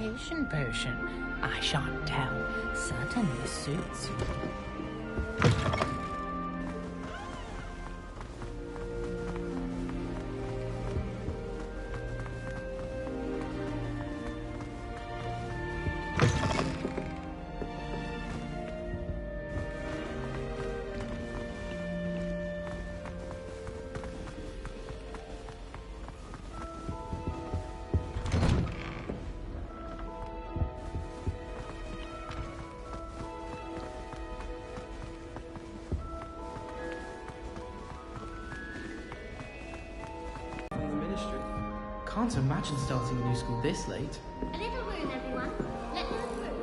modification potion. I shan't tell. Certainly suits you. Can't imagine starting a new school this late. A little room, everyone. Let me through.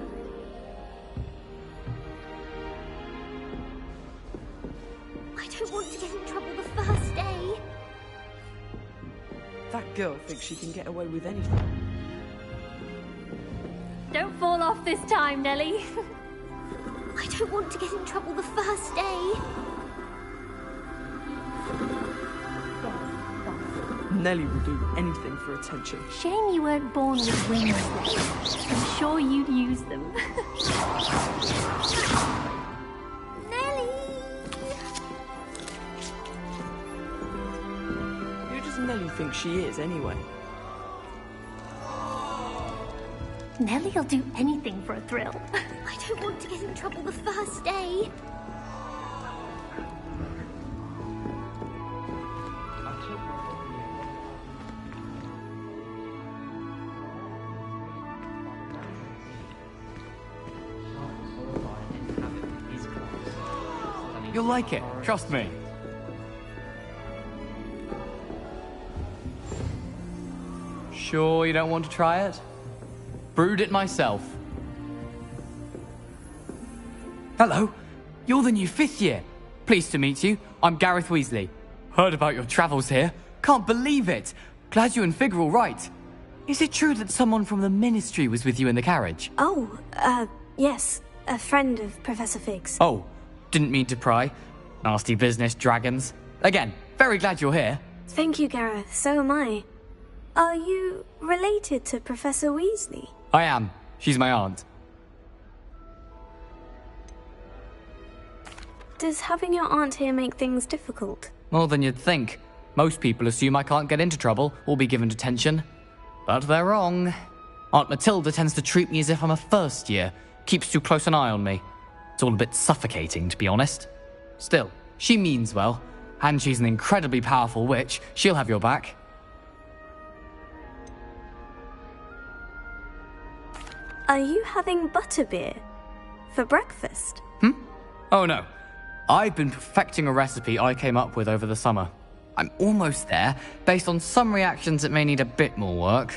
I don't want to get in trouble the first day. That girl thinks she can get away with anything. Don't fall off this time, Nellie. I don't want to get in trouble the first day. Nellie will do anything for attention. Shame you weren't born with wings. I'm sure you'd use them. Nellie! Who does Nellie think she is, anyway? Nellie'll do anything for a thrill. I don't want to get in trouble the first day. You'll like it, trust me. Sure you don't want to try it? Brewed it myself. Hello, you're the new 5th year. Pleased to meet you. I'm Gareth Weasley. Heard about your travels here. Can't believe it. Glad you and Fig are all right. Is it true that someone from the Ministry was with you in the carriage? Oh, yes. A friend of Professor Fig's. Oh, didn't mean to pry. Nasty business, dragons. Again, very glad you're here. Thank you, Gareth. So am I. Are you related to Professor Weasley? I am. She's my aunt. Does having your aunt here make things difficult? More than you'd think. Most people assume I can't get into trouble or be given detention. But they're wrong. Aunt Matilda tends to treat me as if I'm a first year. Keeps too close an eye on me. It's all a bit suffocating, to be honest. Still, she means well. And she's an incredibly powerful witch. She'll have your back. Are you having butterbeer for breakfast? Oh no. I've been perfecting a recipe I came up with over the summer. I'm almost there. Based on some reactions, it may need a bit more work.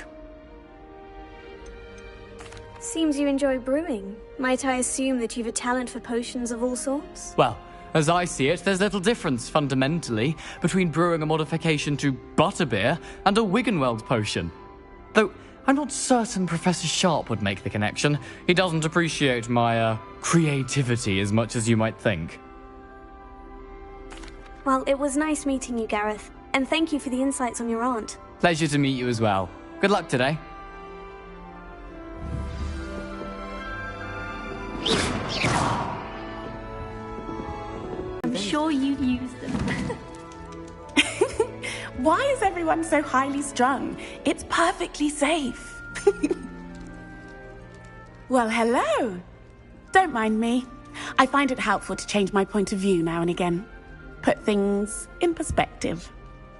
Seems you enjoy brewing. Might I assume that you've a talent for potions of all sorts? Well, as I see it, there's little difference, fundamentally, between brewing a modification to butterbeer and a Wiggenweld potion. Though, I'm not certain Professor Sharp would make the connection. He doesn't appreciate my, creativity as much as you might think. Well, it was nice meeting you, Gareth. And thank you for the insights on your aunt. Pleasure to meet you as well. Good luck today. I'm sure you'd use them. Why is everyone so highly strung? It's perfectly safe. Well, hello. Don't mind me. I find it helpful to change my point of view now and again. Put things in perspective.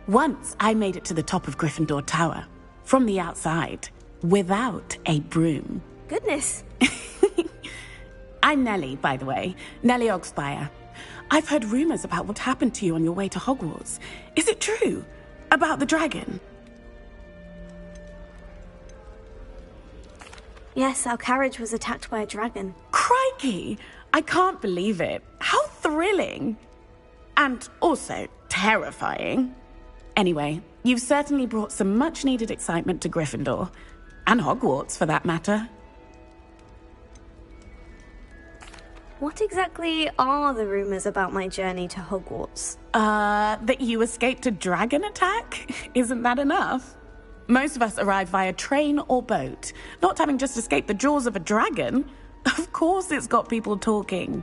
Once I made it to the top of Gryffindor Tower, from the outside, without a broom. Goodness. I'm Nellie, by the way. Nellie Ogspire. I've heard rumors about what happened to you on your way to Hogwarts. Is it true? About the dragon? Yes, our carriage was attacked by a dragon. Crikey! I can't believe it. How thrilling! And also terrifying. Anyway, you've certainly brought some much-needed excitement to Gryffindor. And Hogwarts, for that matter. What exactly are the rumors about my journey to Hogwarts? That you escaped a dragon attack? Isn't that enough? Most of us arrive via train or boat, not having just escaped the jaws of a dragon. Of course it's got people talking.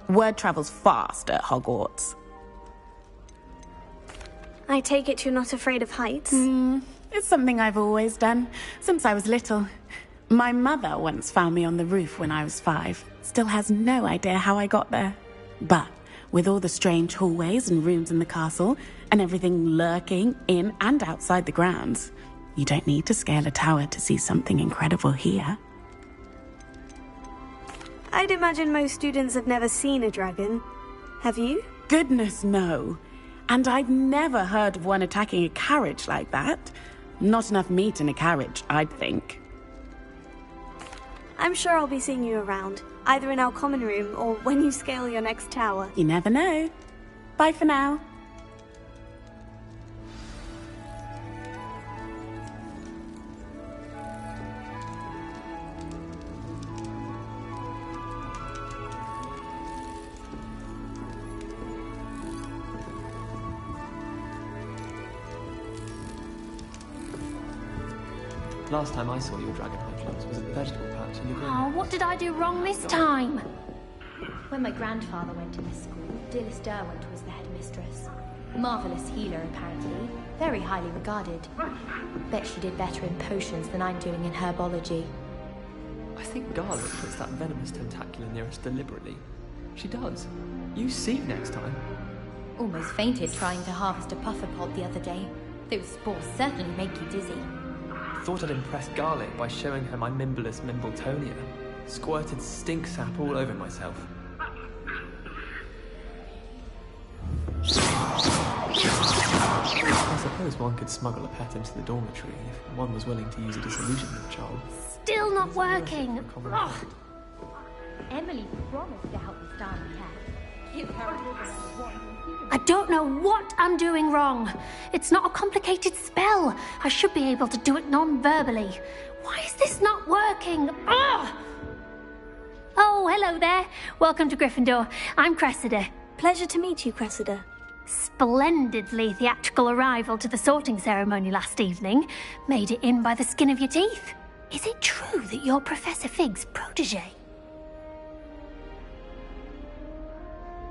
Word travels fast at Hogwarts. I take it you're not afraid of heights? It's something I've always done, since I was little. My mother once found me on the roof when I was 5. Still has no idea how I got there. But with all the strange hallways and rooms in the castle, and everything lurking in and outside the grounds, you don't need to scale a tower to see something incredible here. I'd imagine most students have never seen a dragon. Have you? Goodness, no. And I've never heard of one attacking a carriage like that. Not enough meat in a carriage, I'd think. I'm sure I'll be seeing you around, either in our common room or when you scale your next tower. You never know. Bye for now. Last time I saw your dragon hydrants was at the vegetable patch in the green. Oh, what did I do wrong this time? When my grandfather went to this school, Dilys Derwent was the headmistress. Marvellous healer, apparently. Very highly regarded. Bet she did better in potions than I'm doing in herbology. I think Garlic puts that venomous tentacular near us deliberately. She does. You see next time. Almost fainted trying to harvest a puffer pod the other day. Those spores certainly make you dizzy. Thought I'd impress Garlic by showing her my Mimbleless Mimbletonia. Squirted stink sap all over myself. I suppose one could smuggle a pet into the dormitory if one was willing to use a disillusionment charm. Still not working. Ugh. Emily promised to help with styling hair. Give her a little one. I don't know what I'm doing wrong. It's not a complicated spell. I should be able to do it non-verbally. Why is this not working? Ugh! Oh, hello there. Welcome to Gryffindor. I'm Cressida. Pleasure to meet you, Cressida. Splendidly theatrical arrival to the sorting ceremony last evening. Made it in by the skin of your teeth. Is it true that you're Professor Fig's protege?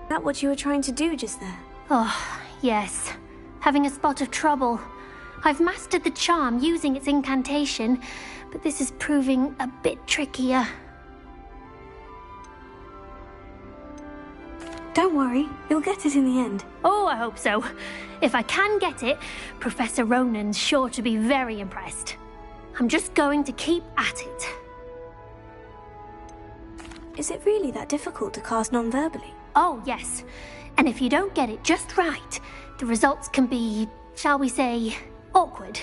Is that what you were trying to do just there? Oh, yes. Having a spot of trouble. I've mastered the charm using its incantation, but this is proving a bit trickier. Don't worry, you'll get it in the end. Oh, I hope so. If I can get it, Professor Ronan's sure to be very impressed. I'm just going to keep at it. Is it really that difficult to cast non-verbally? Oh, yes. And if you don't get it just right, the results can be, shall we say, awkward.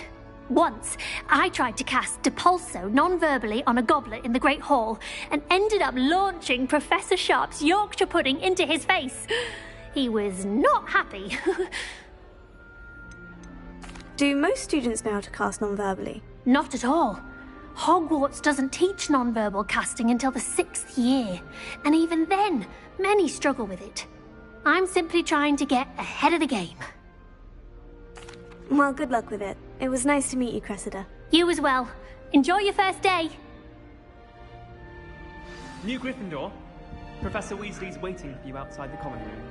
Once, I tried to cast Depulso non-verbally on a goblet in the Great Hall and ended up launching Professor Sharp's Yorkshire pudding into his face. He was not happy. Do most students know how to cast non-verbally? Not at all. Hogwarts doesn't teach non-verbal casting until the 6th year, and even then, many struggle with it. I'm simply trying to get ahead of the game. Well, good luck with it. It was nice to meet you, Cressida. You as well. Enjoy your first day. New Gryffindor. Professor Weasley's waiting for you outside the common room.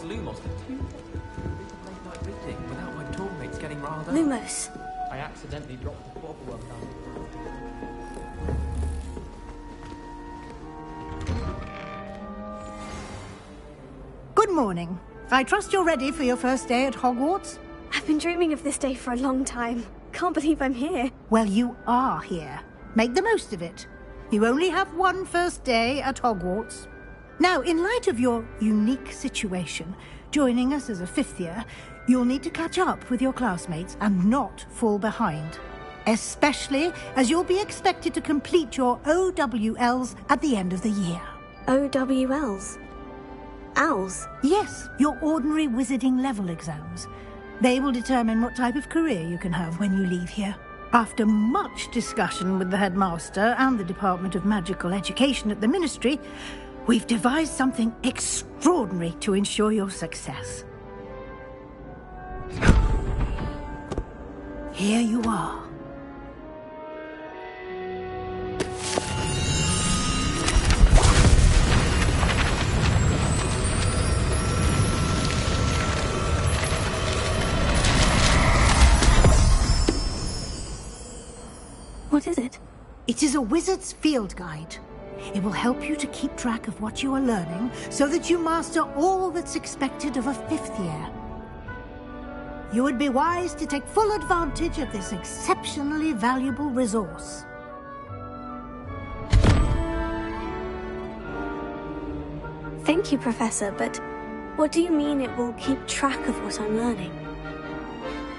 Lumos for 2 late night reading without my dormmates getting riled up. Lumos. I accidentally dropped the clockwork down. Good morning. I trust you're ready for your first day at Hogwarts? I've been dreaming of this day for a long time. Can't believe I'm here. Well, you are here. Make the most of it. You only have one first day at Hogwarts. Now, in light of your unique situation, joining us as a 5th year, you'll need to catch up with your classmates and not fall behind. especially as you'll be expected to complete your OWLs at the end of the year. OWLs? Owls? Yes, your ordinary wizarding level exams. They will determine what type of career you can have when you leave here. After much discussion with the headmaster and the Department of Magical Education at the Ministry, we've devised something extraordinary to ensure your success. Here you are. What is it? It is a wizard's field guide. It will help you to keep track of what you are learning so that you master all that's expected of a 5th year. You would be wise to take full advantage of this exceptionally valuable resource. Thank you, Professor, but what do you mean it will keep track of what I'm learning?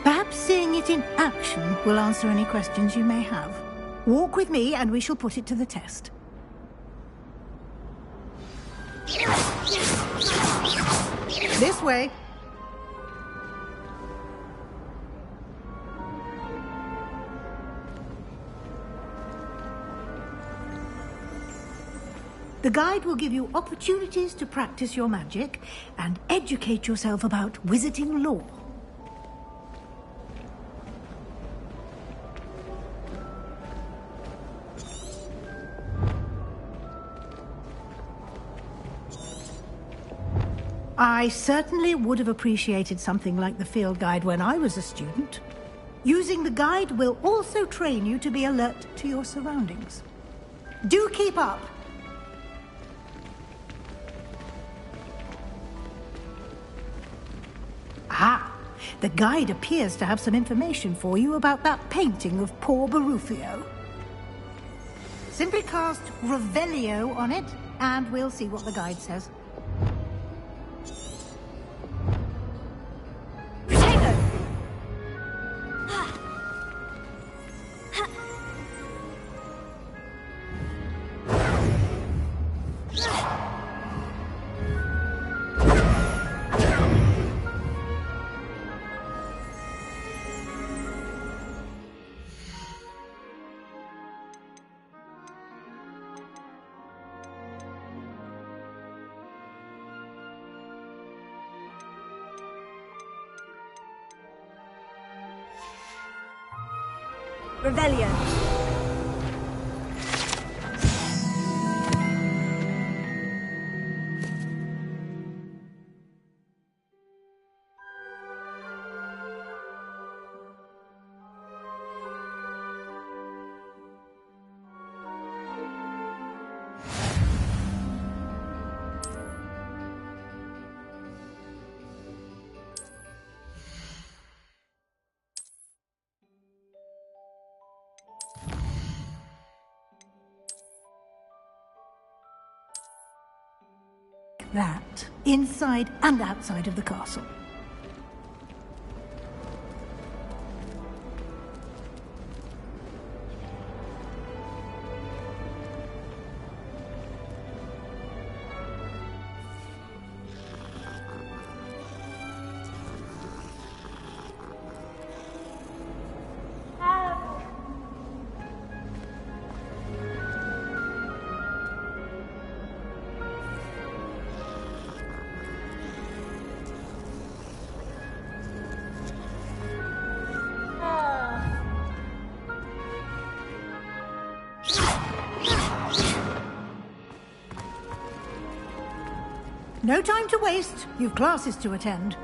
Perhaps seeing it in action will answer any questions you may have. Walk with me and we shall put it to the test. This way. The guide will give you opportunities to practice your magic and educate yourself about wizarding lore. I certainly would have appreciated something like the field guide when I was a student. Using the guide will also train you to be alert to your surroundings. Do keep up! Ah, the guide appears to have some information for you about that painting of poor Barufio. Simply cast Revelio on it, and we'll see what the guide says. Revelio. That, inside and outside of the castle. No time to waste. You've classes to attend.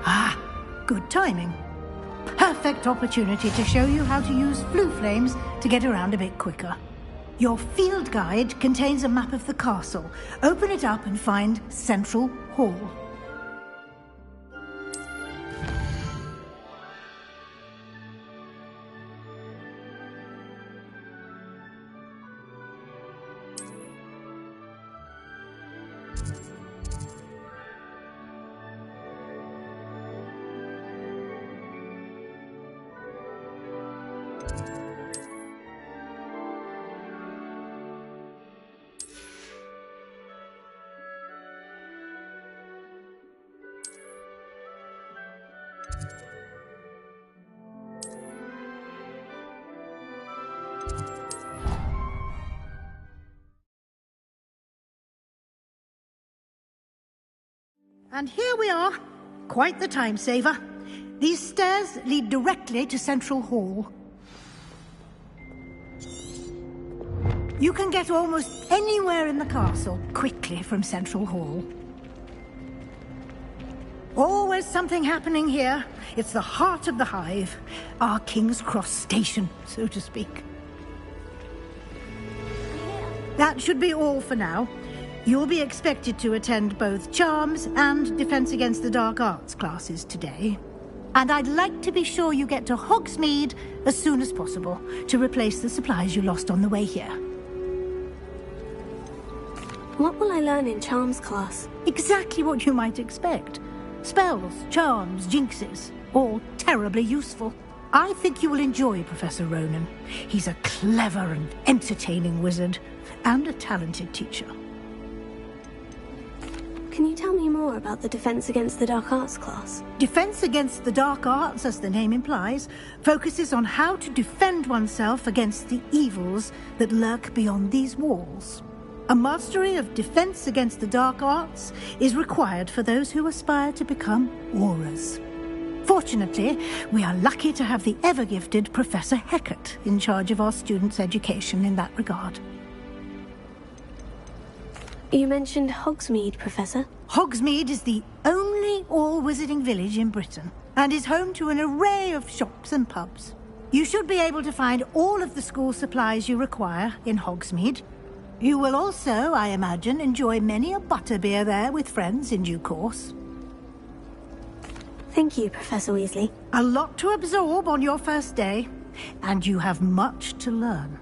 Ah, good timing. Perfect opportunity to show you how to use flue flames to get around a bit quicker. Your field guide contains a map of the castle. Open it up and find Central Hall. And here we are. Quite the time saver. These stairs lead directly to Central Hall. You can get almost anywhere in the castle quickly from Central Hall. Always something happening here. It's the heart of the Hive. Our King's Cross station, so to speak. That should be all for now. You'll be expected to attend both Charms and Defense Against the Dark Arts classes today. And I'd like to be sure you get to Hogsmeade as soon as possible to replace the supplies you lost on the way here. What will I learn in Charms class? Exactly what you might expect. Spells, charms, jinxes, all terribly useful. I think you will enjoy Professor Ronen. He's a clever and entertaining wizard, and a talented teacher. Can you tell me more about the Defense Against the Dark Arts class? Defense Against the Dark Arts, as the name implies, focuses on how to defend oneself against the evils that lurk beyond these walls. A mastery of Defense Against the Dark Arts is required for those who aspire to become Aurors. Fortunately, we are lucky to have the ever-gifted Professor Hecat in charge of our students' education in that regard. You mentioned Hogsmeade, Professor. Hogsmeade is the only all-wizarding village in Britain, and is home to an array of shops and pubs. You should be able to find all of the school supplies you require in Hogsmeade. You will also, I imagine, enjoy many a butterbeer there with friends in due course. Thank you, Professor Weasley. A lot to absorb on your first day, and you have much to learn.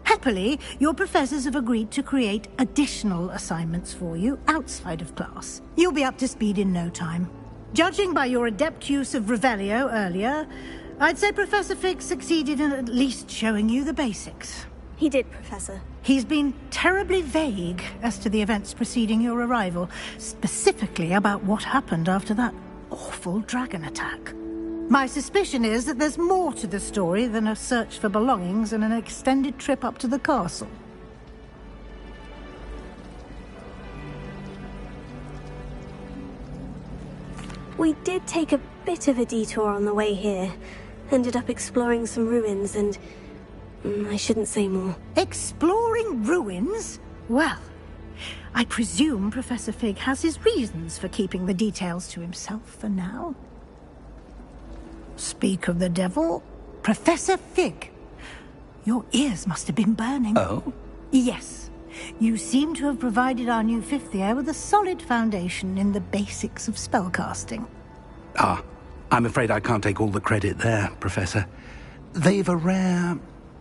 Happily, your professors have agreed to create additional assignments for you outside of class. You'll be up to speed in no time. Judging by your adept use of Revelio earlier, I'd say Professor Fig succeeded in at least showing you the basics. He did, Professor. He's been terribly vague as to the events preceding your arrival, specifically about what happened after that awful dragon attack. My suspicion is that there's more to the story than a search for belongings and an extended trip up to the castle. We did take a bit of a detour on the way here. Ended up exploring some ruins and... I shouldn't say more. Exploring ruins? Well, I presume Professor Fig has his reasons for keeping the details to himself for now. Speak of the devil, Professor Fig. Your ears must have been burning. Oh? Yes. You seem to have provided our new fifth year with a solid foundation in the basics of spellcasting. Ah, I'm afraid I can't take all the credit there, Professor. They've a rare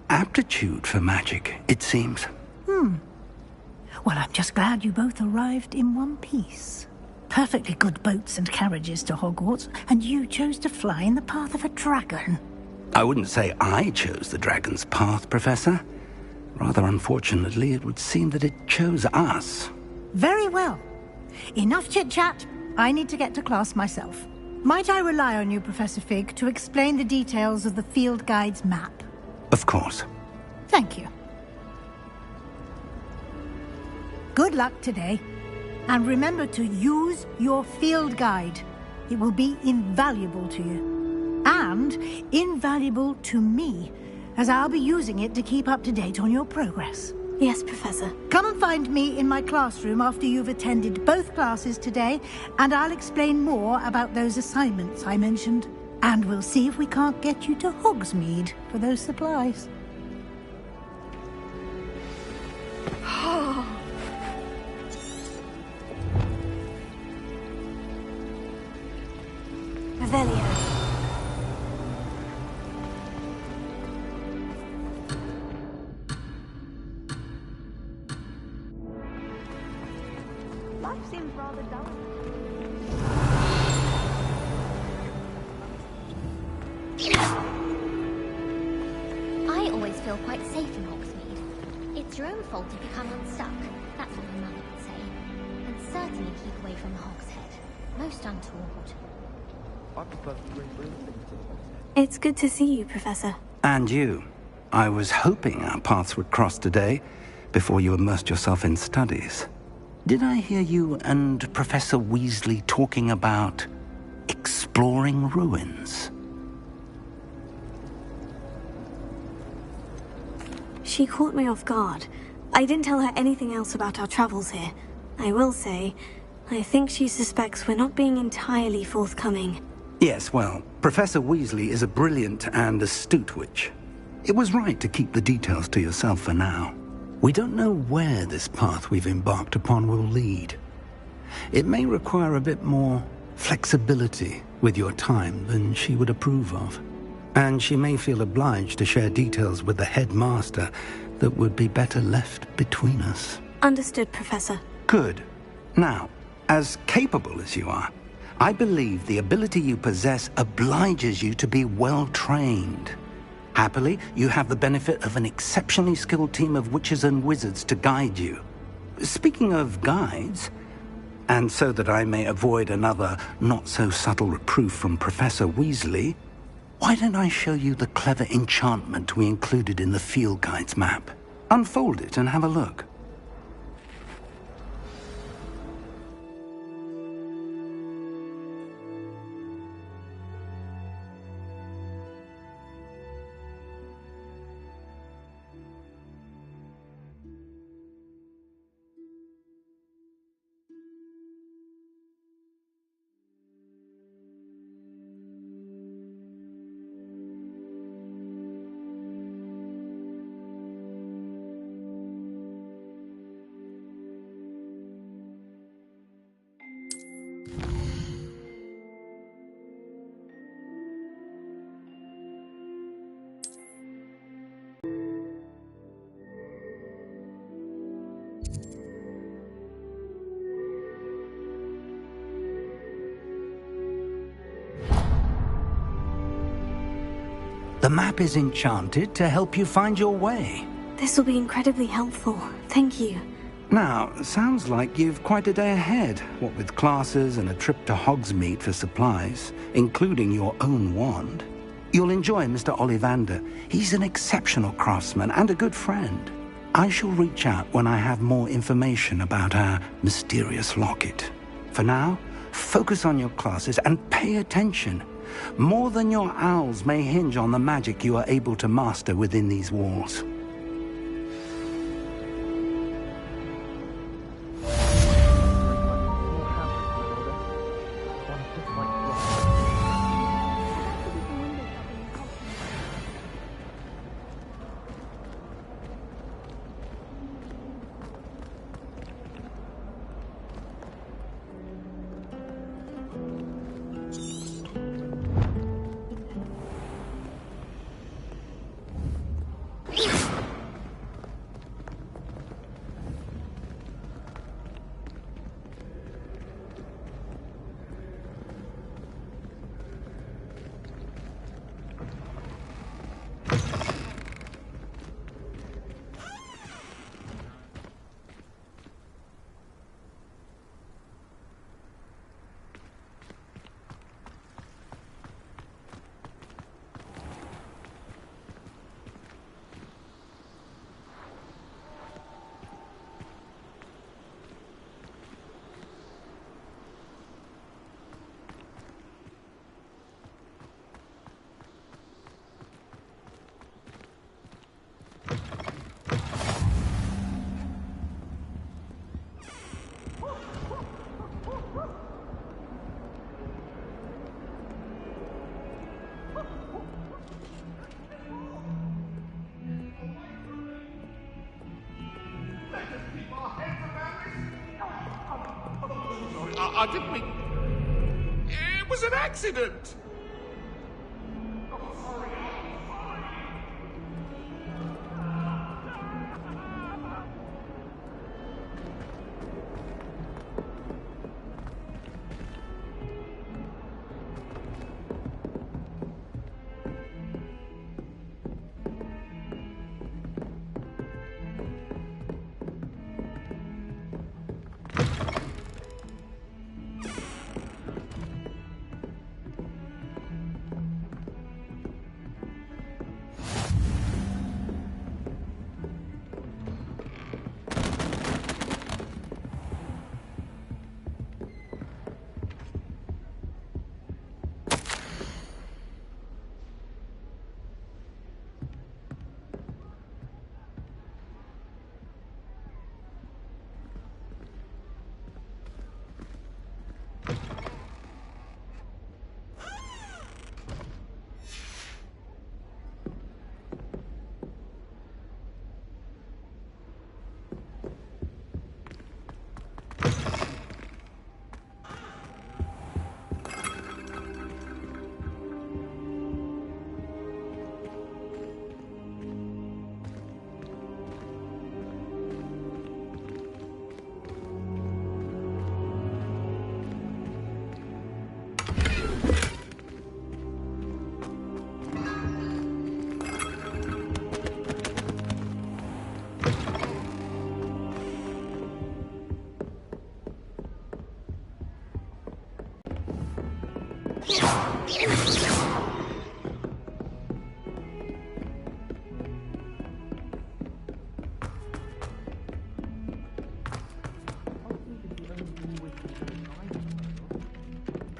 aptitude for magic, it seems. Well, I'm just glad you both arrived in one piece. Perfectly good boats and carriages to Hogwarts, and you chose to fly in the path of a dragon. I wouldn't say I chose the dragon's path, Professor. Rather unfortunately, it would seem that it chose us. Very well. Enough chit-chat. I need to get to class myself. Might I rely on you, Professor Fig, to explain the details of the field guide's map? Of course. Thank you. Good luck today. And remember to use your field guide. It will be invaluable to you. And invaluable to me, as I'll be using it to keep up to date on your progress. Yes, Professor. Come and find me in my classroom after you've attended both classes today, and I'll explain more about those assignments I mentioned. And we'll see if we can't get you to Hogsmeade for those supplies. Revelio. Life seems rather dull. I always feel quite safe in Hogsmeade. It's your own fault if you come unstuck. That's what my mother would say. And certainly keep away from the Hog's Head. Most untoward. I prefer to bring things to the box. It's good to see you, Professor. And you. I was hoping our paths would cross today, before you immersed yourself in studies. Did I hear you and Professor Weasley talking about exploring ruins? She caught me off guard. I didn't tell her anything else about our travels here. I will say, I think she suspects we're not being entirely forthcoming. Yes, well, Professor Weasley is a brilliant and astute witch. It was right to keep the details to yourself for now. We don't know where this path we've embarked upon will lead. It may require a bit more flexibility with your time than she would approve of. And she may feel obliged to share details with the headmaster that would be better left between us. Understood, Professor. Good. Now, as capable as you are, I believe the ability you possess obliges you to be well trained. Happily, you have the benefit of an exceptionally skilled team of witches and wizards to guide you. Speaking of guides, and so that I may avoid another not-so-subtle reproof from Professor Weasley, why don't I show you the clever enchantment we included in the field guide's map? Unfold it and have a look. The map is enchanted to help you find your way. This will be incredibly helpful. Thank you. Now, sounds like you've quite a day ahead, what with classes and a trip to Hogsmeade for supplies, including your own wand. You'll enjoy Mr. Ollivander. He's an exceptional craftsman and a good friend. I shall reach out when I have more information about our mysterious locket. For now, focus on your classes and pay attention. More than your owls may hinge on the magic you are able to master within these walls. I didn't mean... It was an accident!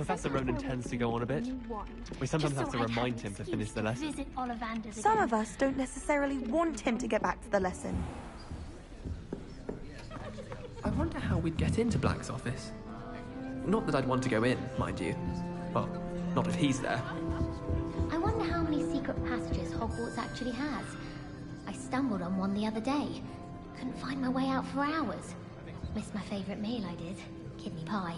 Professor Ronan tends to go on a bit. We sometimes have to remind him to finish the lesson. Visit Ollivanders Some again. of us don't necessarily want him to get back to the lesson. I wonder how we'd get into Black's office. Not that I'd want to go in, mind you. Well, not if he's there. I wonder how many secret passages Hogwarts actually has. I stumbled on one the other day. Couldn't find my way out for hours. Missed my favourite meal, I did. Kidney pie.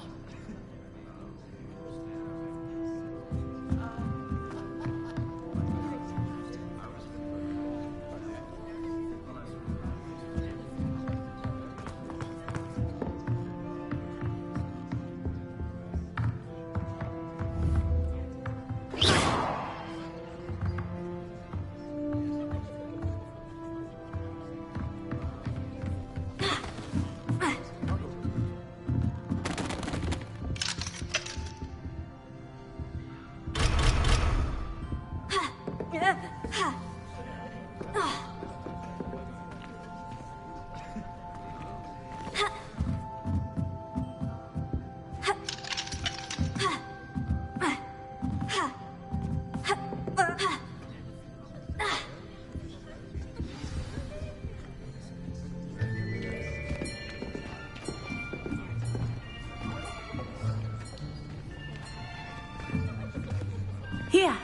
Here.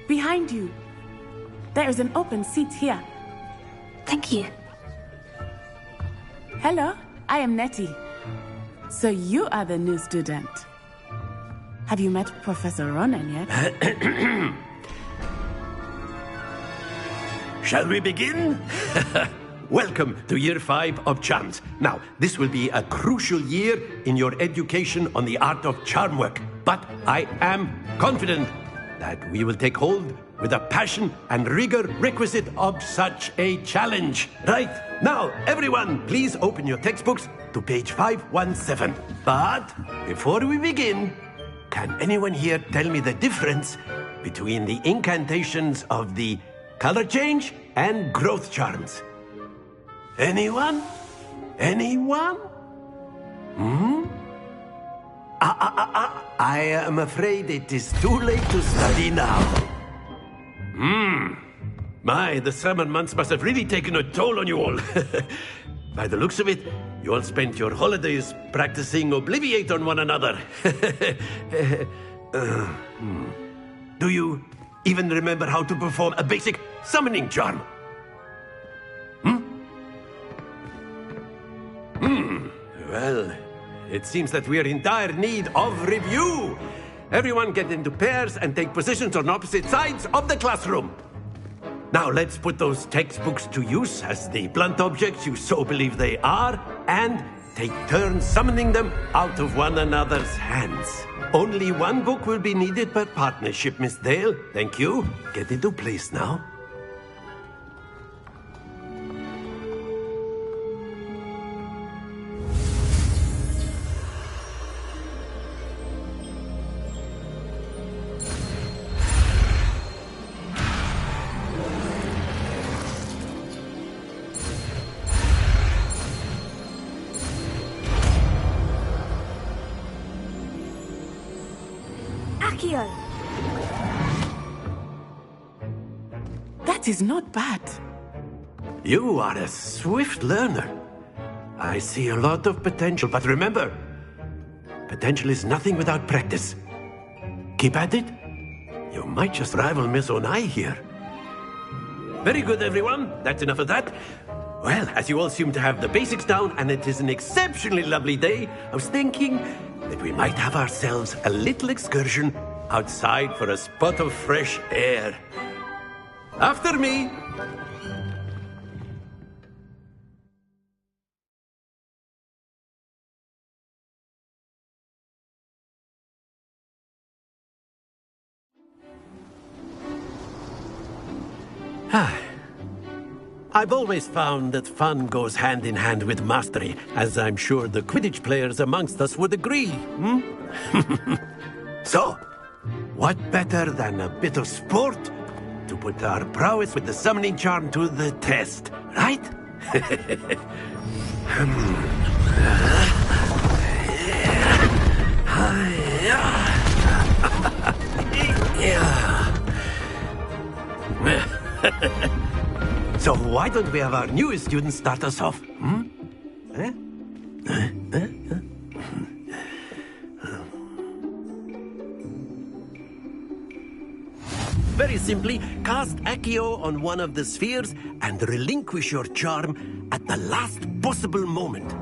Behind you. There is an open seat here. Thank you. Hello, I am Nettie. So you are the new student. Have you met Professor Ronan yet? Shall we begin? Welcome to Year 5 of Charms. Now, this will be a crucial year in your education on the art of charm work. But I am confident that we will take hold with the passion and rigor requisite of such a challenge. Right, now, everyone, please open your textbooks to page 517. But before we begin, can anyone here tell me the difference between the incantations of the color change and growth charms? Anyone? Anyone? I am afraid it is too late to study now. My, the summer months must have really taken a toll on you all. By the looks of it, you all spent your holidays practicing Obliviate on one another. Do you even remember how to perform a basic summoning charm? Well, it seems that we are in dire need of review. Everyone get into pairs and take positions on opposite sides of the classroom. Now let's put those textbooks to use as the blunt objects you so believe they are, and take turns summoning them out of one another's hands. Only one book will be needed per partnership, Miss Dale. Thank you. Get into place now. Accio! That is not bad. You are a swift learner. I see a lot of potential, but remember, potential is nothing without practice. Keep at it. You might just rival Miss Onai here. Very good, everyone. That's enough of that. Well, as you all seem to have the basics down, and it is an exceptionally lovely day, I was thinking that we might have ourselves a little excursion outside for a spot of fresh air. After me! I've always found that fun goes hand in hand with mastery, as I'm sure the Quidditch players amongst us would agree. So, what better than a bit of sport to put our prowess with the summoning charm to the test, right? So why don't we have our newest student start us off? Eh? Very simply, cast Accio on one of the spheres and relinquish your charm at the last possible moment.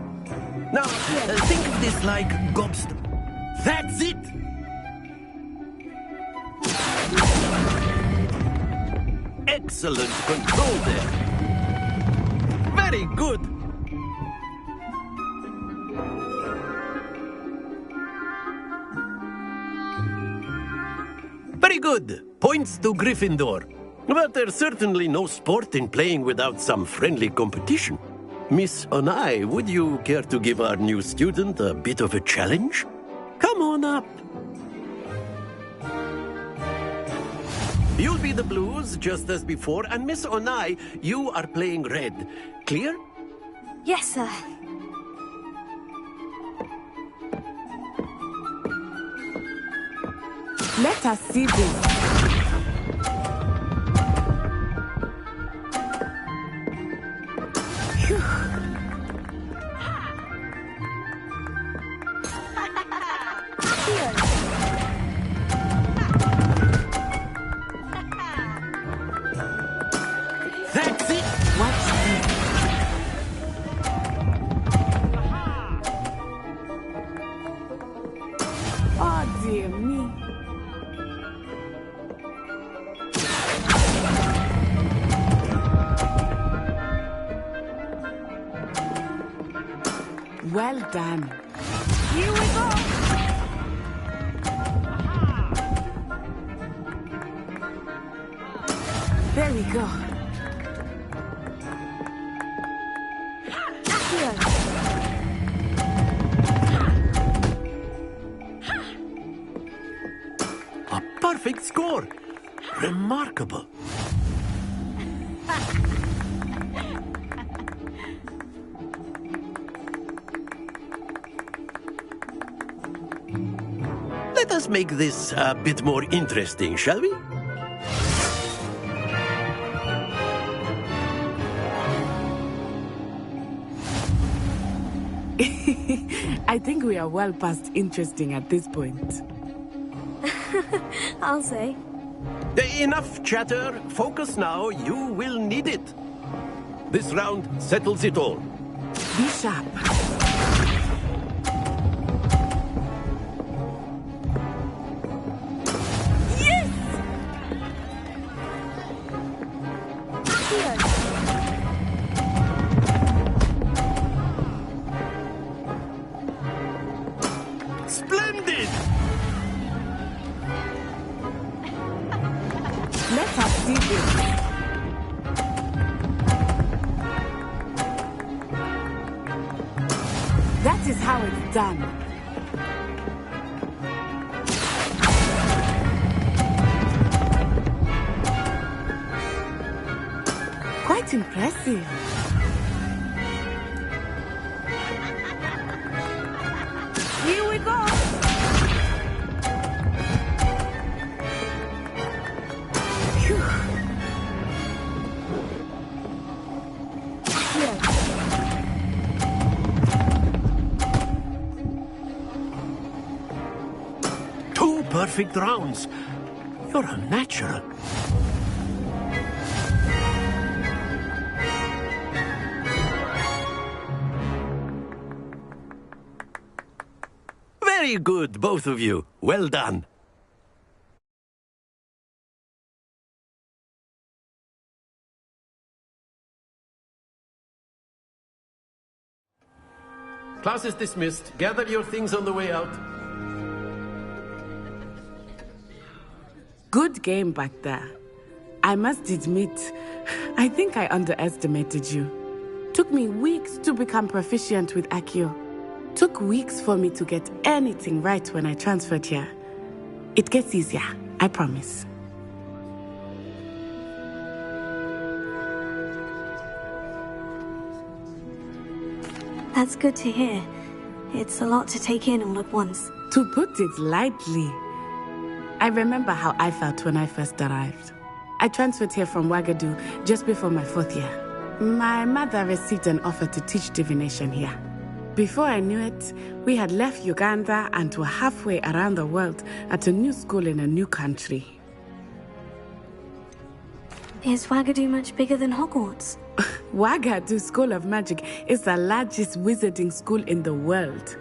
Now, think of this like gobstop. That's it! Excellent control there. Very good. Very good. Points to Gryffindor. But there's certainly no sport in playing without some friendly competition. Miss Onai, would you care to give our new student a bit of a challenge? Come on up. You'll be the blues, just as before, and Miss Onai, you are playing red. Clear? Yes, sir. Let us see this. That's it! Watch this. Oh, dear me. Well done. Here we go. There we go. A perfect score. Remarkable. Let us make this a bit more interesting, shall we? I think we are well past interesting at this point. I'll say. Enough chatter. Focus now. You will need it. This round settles it all. Be sharp. Splendid! Let us see this. That is how it's done. Quite impressive. Here we go. Phew. Two perfect rounds. You're a natural. Very good, both of you. Well done. Class is dismissed. Gather your things on the way out. Good game back there. I must admit, I think I underestimated you. Took me weeks to become proficient with Accio. Took weeks for me to get anything right when I transferred here. It gets easier, I promise. That's good to hear. It's a lot to take in all at once. To put it lightly, I remember how I felt when I first arrived. I transferred here from Wagadu just before my 4th year. My mother received an offer to teach divination here. Before I knew it, we had left Uganda and were halfway around the world at a new school in a new country. Is Wagadu much bigger than Hogwarts? Wagadu School of Magic is the largest wizarding school in the world.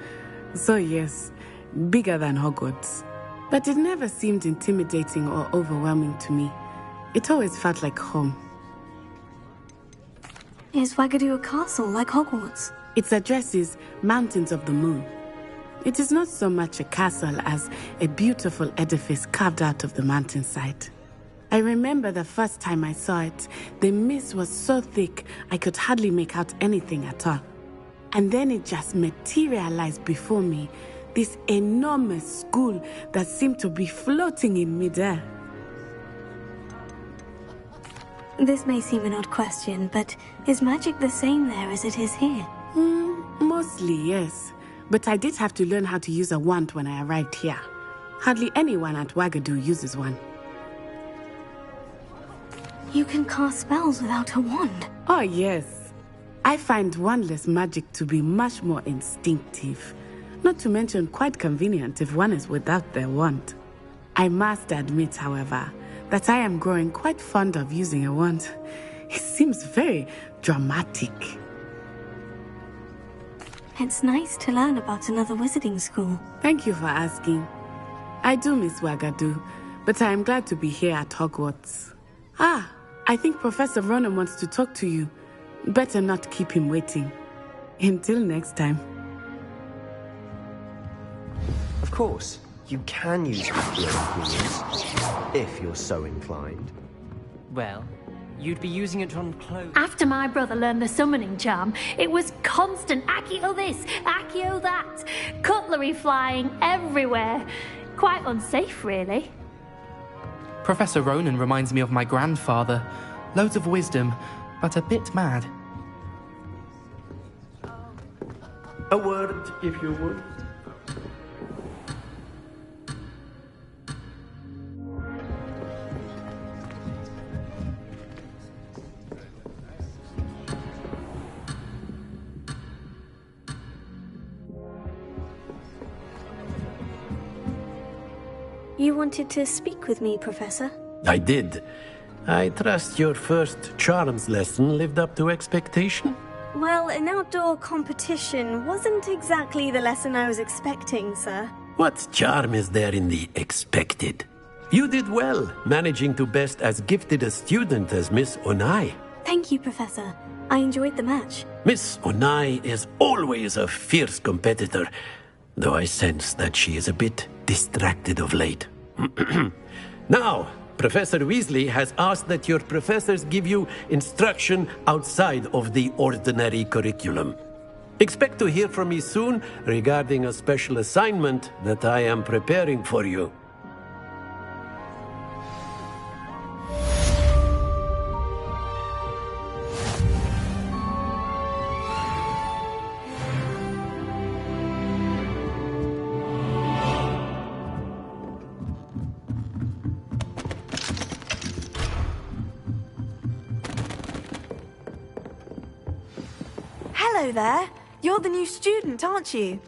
So yes, bigger than Hogwarts. But it never seemed intimidating or overwhelming to me. It always felt like home. Is Wagadu a castle like Hogwarts? Its address is Mountains of the Moon. It is not so much a castle as a beautiful edifice carved out of the mountainside. I remember the first time I saw it, the mist was so thick I could hardly make out anything at all. And then it just materialized before me, this enormous school that seemed to be floating in midair. This may seem an odd question, but is magic the same there as it is here? Mostly, yes. But I did have to learn how to use a wand when I arrived here. Hardly anyone at Wagadu uses one. You can cast spells without a wand? Oh, yes. I find wandless magic to be much more instinctive. Not to mention quite convenient if one is without their wand. I must admit, however, that I am growing quite fond of using a wand. It seems very dramatic. It's nice to learn about another wizarding school. Thank you for asking. I do miss Wagadu, but I am glad to be here at Hogwarts. I think Professor Ronen wants to talk to you. Better not keep him waiting. Until next time. Of course, you can use ingredients, if you're so inclined. Well, you'd be using it on clothes. After my brother learned the summoning charm, it was constant Accio this, Accio that, cutlery flying everywhere. Quite unsafe, really. Professor Ronen reminds me of my grandfather. Loads of wisdom, but a bit mad. A word, if you would. You wanted to speak with me, Professor? I did. I trust your first charms lesson lived up to expectation? Well, an outdoor competition wasn't exactly the lesson I was expecting, sir. What charm is there in the expected? You did well, managing to best as gifted a student as Miss Onai. Thank you, Professor. I enjoyed the match. Miss Onai is always a fierce competitor, though I sense that she is a bit distracted of late. Now, Professor Weasley has asked that your professors give you instruction outside of the ordinary curriculum. Expect to hear from me soon regarding a special assignment that I am preparing for you. Hello there. You're the new student, aren't you?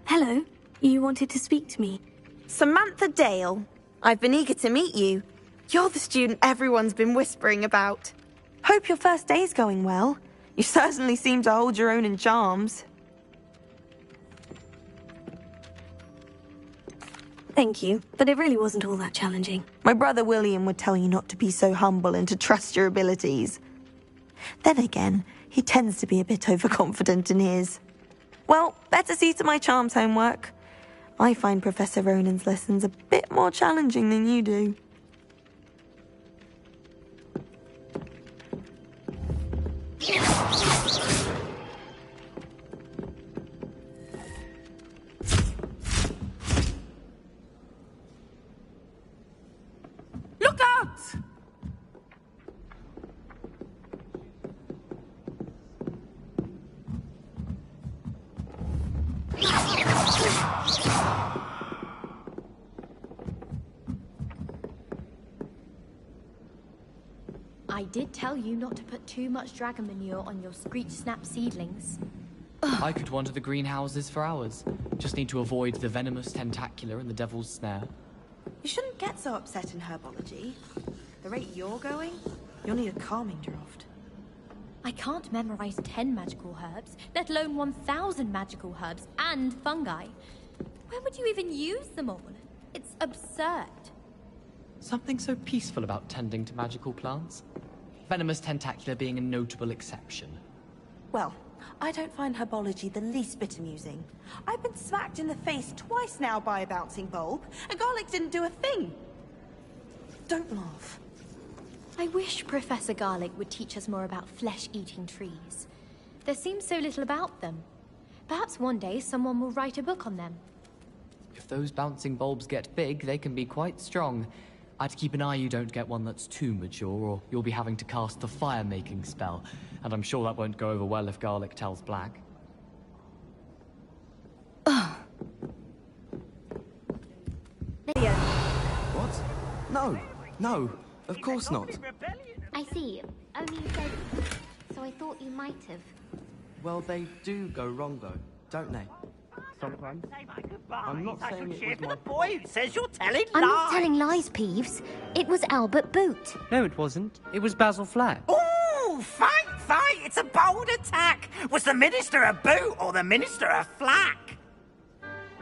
Hello. You wanted to speak to me? Samantha Dale. I've been eager to meet you. You're the student everyone's been whispering about. Hope your first day's going well. You certainly seem to hold your own in charms. Thank you, but it really wasn't all that challenging. My brother William would tell you not to be so humble and to trust your abilities. Then again, he tends to be a bit overconfident in his. Well, better see to my charms homework. I find Professor Ronen's lessons a bit more challenging than you do. What? I did tell you not to put too much dragon manure on your Screech Snap seedlings. I could wander the greenhouses for hours. Just need to avoid the venomous tentacular and the devil's snare. You shouldn't get so upset in herbology. The rate you're going, you'll need a calming draught. I can't memorize 10 magical herbs, let alone 1,000 magical herbs and fungi. Where would you even use them all? It's absurd. Something so peaceful about tending to magical plants. Venomous tentacular being a notable exception. Well, I don't find herbology the least bit amusing. I've been smacked in the face twice now by a bouncing bulb, and Garlic didn't do a thing. Don't laugh. I wish Professor Garlic would teach us more about flesh-eating trees. There seems so little about them. Perhaps one day someone will write a book on them. If those bouncing bulbs get big, they can be quite strong. I'd keep an eye you don't get one that's too mature, or you'll be having to cast the fire-making spell, and I'm sure that won't go over well if Garlic tells Black. What? No, no, of course not. I see. Only you said, so I thought you might have. Well, they do go wrong though, don't they? Sometimes. I'm not saying it was my boy who says you're telling I'm not telling lies, Peeves. It was Albert Boot. No, it wasn't. It was Basil Flack. Ooh, fight! It's a bold attack. Was the Minister a boot or the Minister a flack?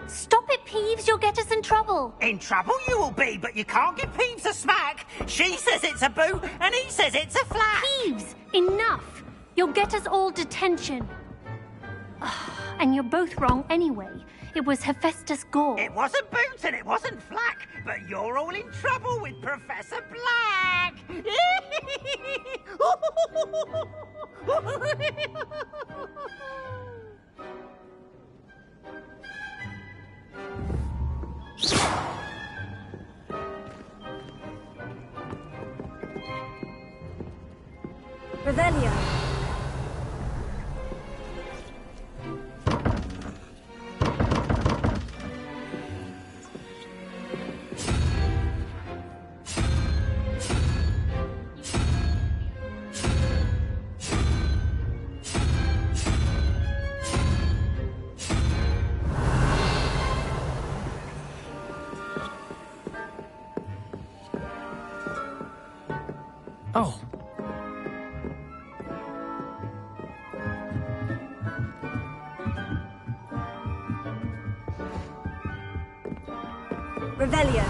Stop it, Peeves. You'll get us in trouble. In trouble you will be, but you can't give Peeves a smack. She says it's a boot, and he says it's a flack. Peeves, enough. You'll get us all detention. And you're both wrong anyway. It was Hephaestus Gore. It wasn't boot and it wasn't flack, but you're all in trouble with Professor Black. Revelio. Oh. Revelio.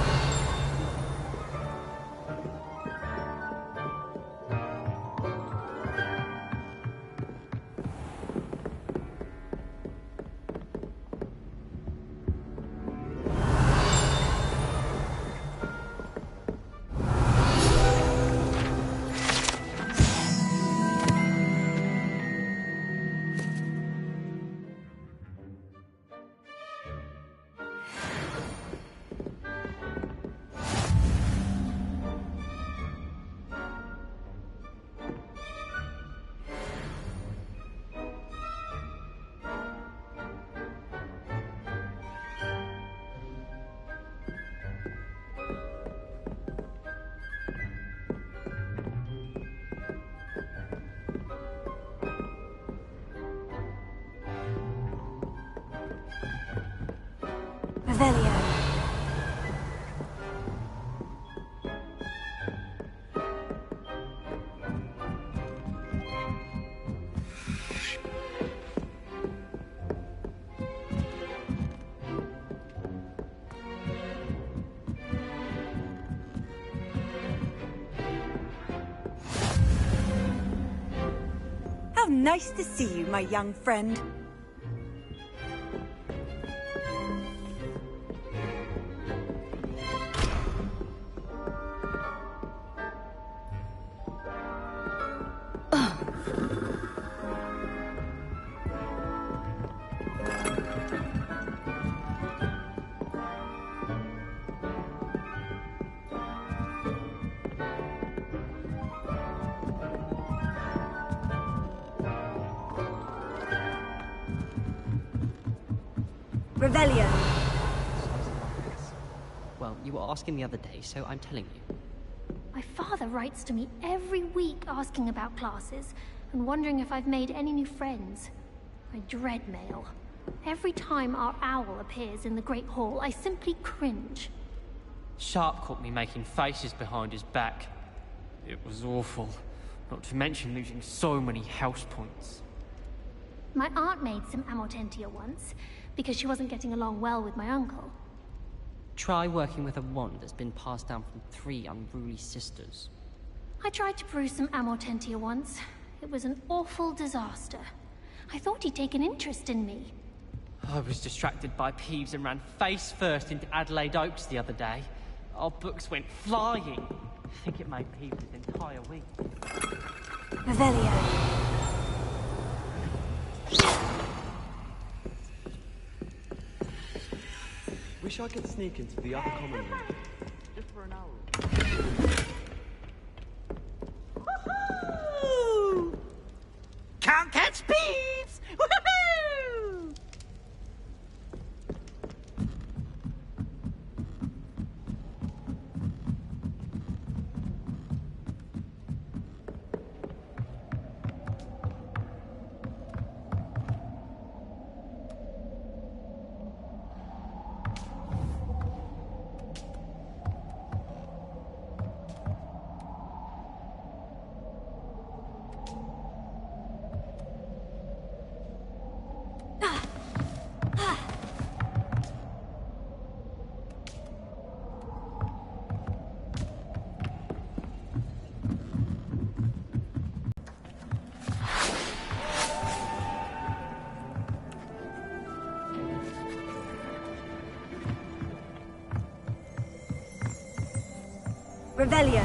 Revelio. How nice to see you, my young friend. Revelio. Well, you were asking the other day, so I'm telling you. My father writes to me every week asking about classes and wondering if I've made any new friends. I dread mail. Every time our owl appears in the Great Hall, I simply cringe. Sharp caught me making faces behind his back. It was awful, not to mention losing so many house points. My aunt made some Amortentia once, because she wasn't getting along well with my uncle. Try working with a wand that's been passed down from 3 unruly sisters. I tried to brew some Amortentia once. It was an awful disaster. I thought he'd take an interest in me. I was distracted by Peeves and ran face first into Adelaide Oaks the other day. Our books went flying. I think it made Peeves his entire week. Revelio. Wish I could sneak into the other common room. Just for an hour. Woohoo! Can't catch Peeves! Woohoo! Revelio.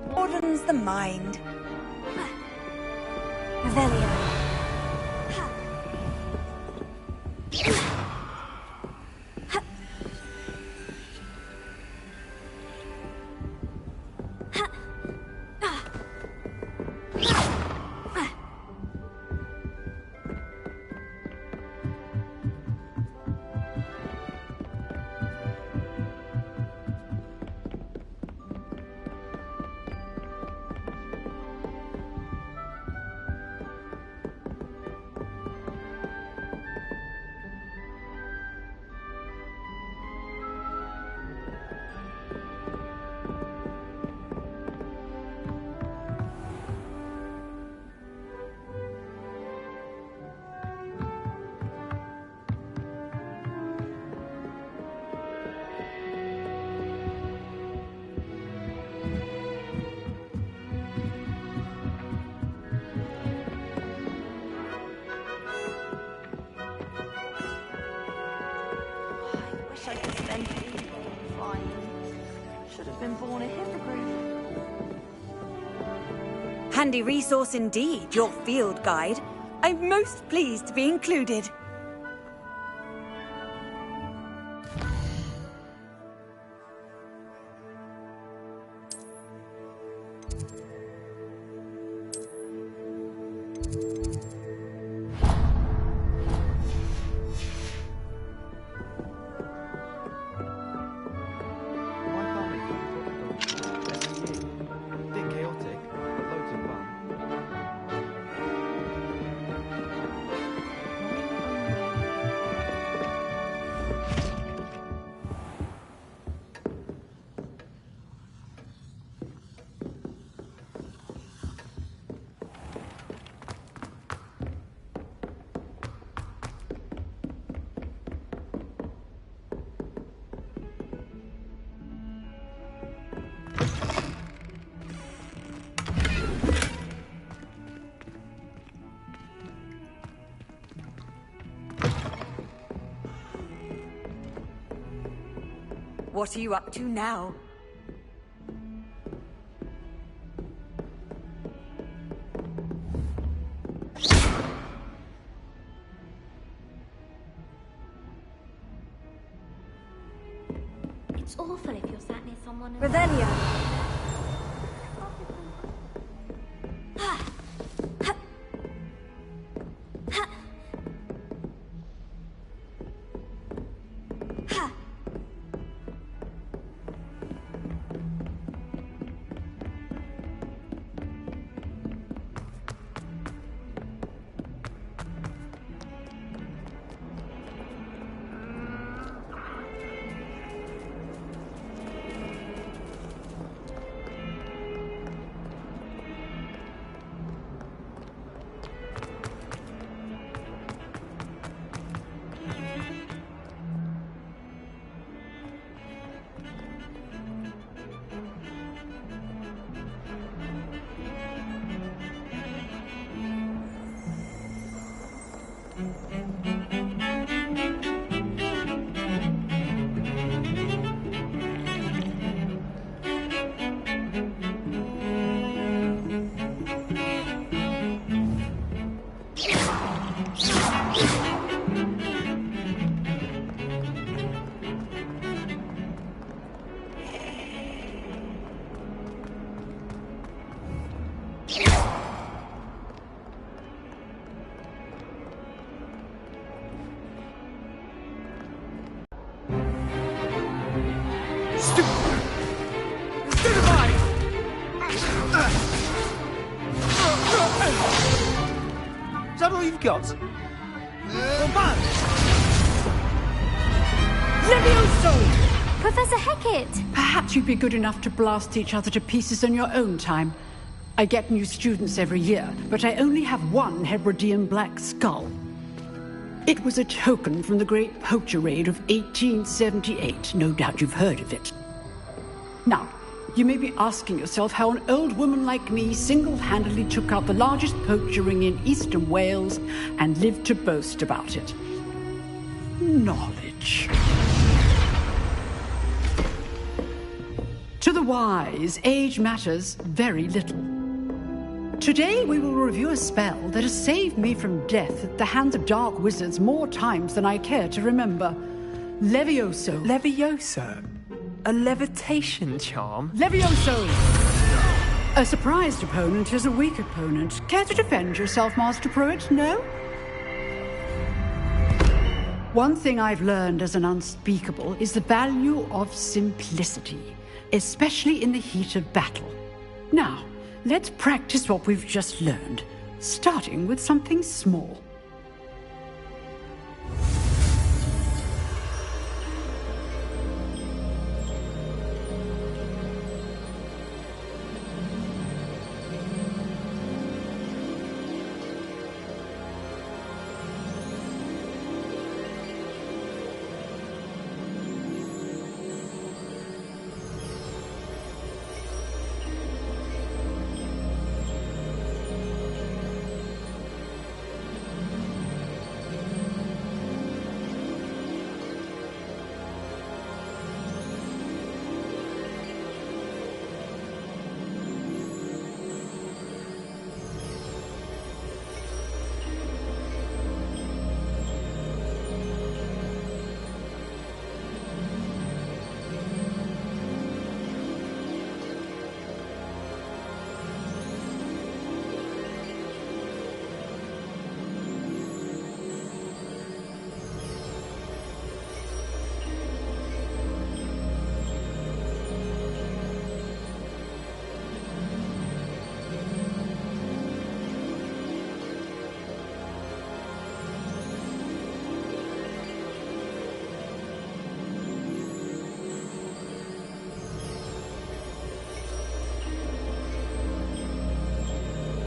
Broadens the mind. Revelio. I could spend flying. Should have been born a hippogriff. Handy resource indeed, your field guide. I'm most pleased to be included. What are you up to now? It's awful if you're sat near someone and... Revelio! Is that all you've got? Levioso! Professor Hecat! Perhaps you'd be good enough to blast each other to pieces in your own time. I get new students every year, but I only have one Hebridean black skull. It was a token from the Great Poacher Raid of 1878. No doubt you've heard of it. Now, you may be asking yourself how an old woman like me single-handedly took out the largest poacher ring in eastern Wales and lived to boast about it. Knowledge. To the wise, age matters very little. Today we will review a spell that has saved me from death at the hands of dark wizards more times than I care to remember. Levioso. Levioso? A levitation charm? Levioso! A surprised opponent is a weak opponent. Care to defend yourself, Master Pruitt? No? One thing I've learned as an unspeakable is the value of simplicity, especially in the heat of battle. Now, let's practice what we've just learned, starting with something small.